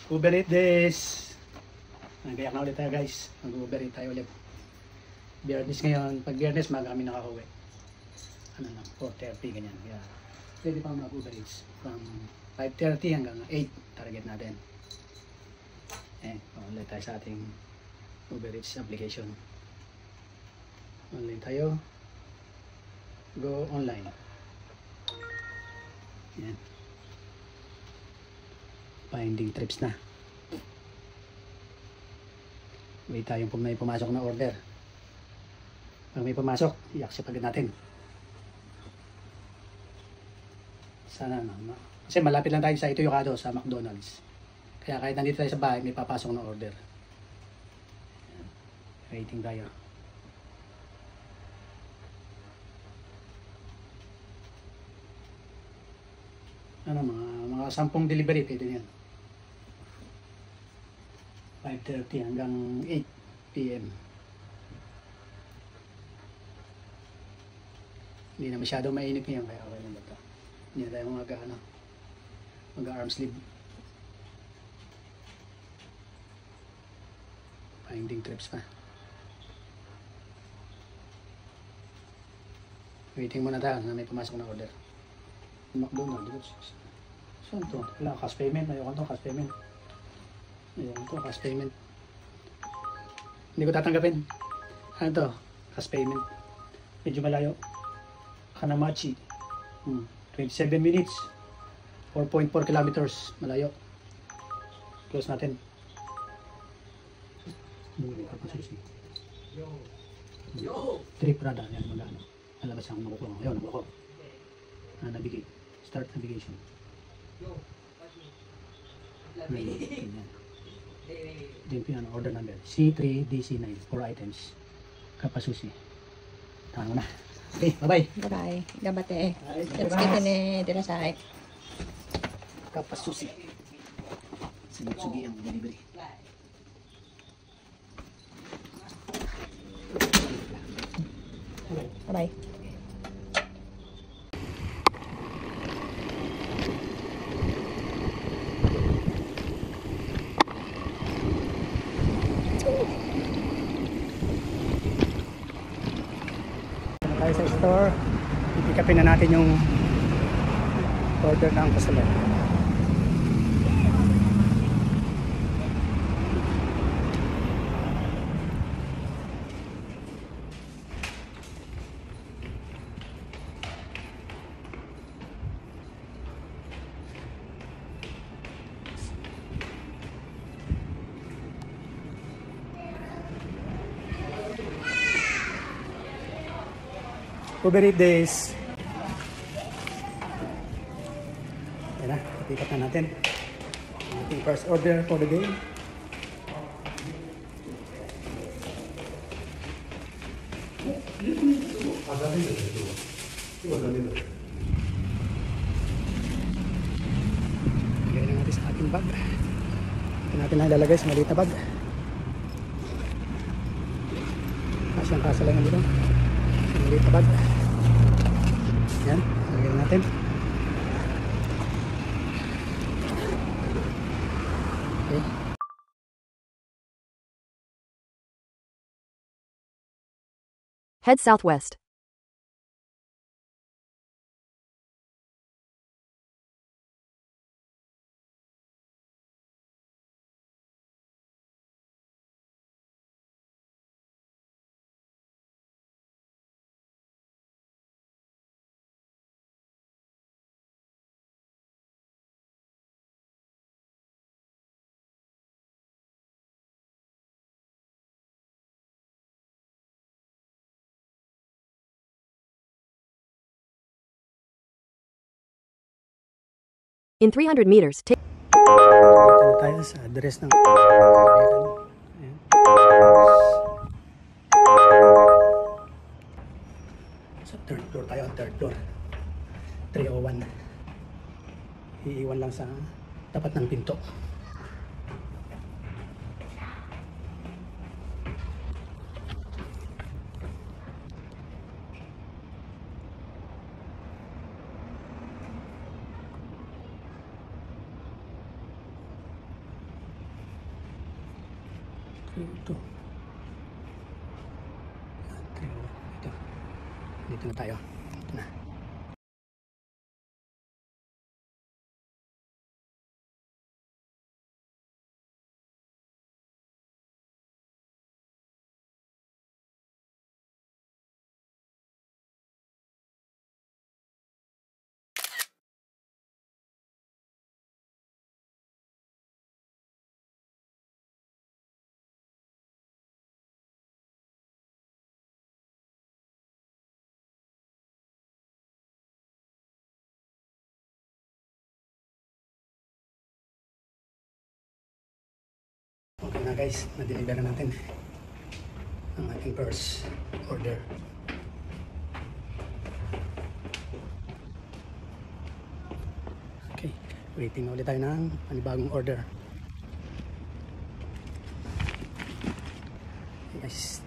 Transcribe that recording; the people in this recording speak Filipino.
Uber Eats this. Nagayak na ulit tayo guys. Mag-Uber Eats tayo ulit. Biyernes ngayon. Pag Biyernes, maga kami nakauwi. Ano na, 4:30 ganyan. Yeah. Pwede pa mag-Uber Eats. From 5:30 hanggang 8 target natin. Ulit tayo sa ating Uber Eats application. Online tayo. Go online. Yan. Finding trips na. Wait tayong may pumasok na order. Pag may pumasok, i-accept agad natin. Sana na. Kasi malapit lang tayo sa Ito Yokado sa McDonald's. Kaya kahit nandito tayo sa bahay, may papasok na order. Waiting tayo. Ano, mga 10 delivery pwede yan. 5:30 hanggang 8 PM. Hindi na masyado mainit ngayon kaya okay lang ba ito. Hindi na tayo mag-arm sleeve. Finding trips pa. Waiting muna tayo na may pumasok na order. McDonald's. Saan to? Wala, cash payment. Ayoko to, cash payment. Ayoko to, cash payment. Hindi ko tatanggapin. Ano to? Cash payment. Medyo malayo. Hanamachi. 27 minutes. 4.4 kilometers. Malayo. Close natin. Trip radar. Yan magano. Alabas ang makukuha. Ayun, nakuha. Navigate. Start navigation. Then order number C3DC9 4 items. Kapasusi. Tama na. Okay, bye-bye. Bye-bye. Gabate. Let's get in dirasay. Kapasusi. Sinutsugi ang delivery. Bye-bye. Tayo sa store, ipikapin na natin yung order ng customer. Uber Eats this. Yan na, pick-up na natin. Ating first order for the day. Lagyan na natin sa ating bag. Ito natin na ilalagay sa maliit na bag. Kasyang-kasa lang yan dito. Maliit na bag. Yan, lagyan natin. Okay. Head southwest. In 300 meters, take. Dito tayo sa address ng ayan. Sa third floor tayo, third floor 301. Iiwan lang sa tapat ng pinto. Ito. Ito. Dito na tayo. Ito na. Okay na guys, na-deliver na natin ang ating first order. Okay, waiting na ulit tayo ng panibagong order. Okay guys.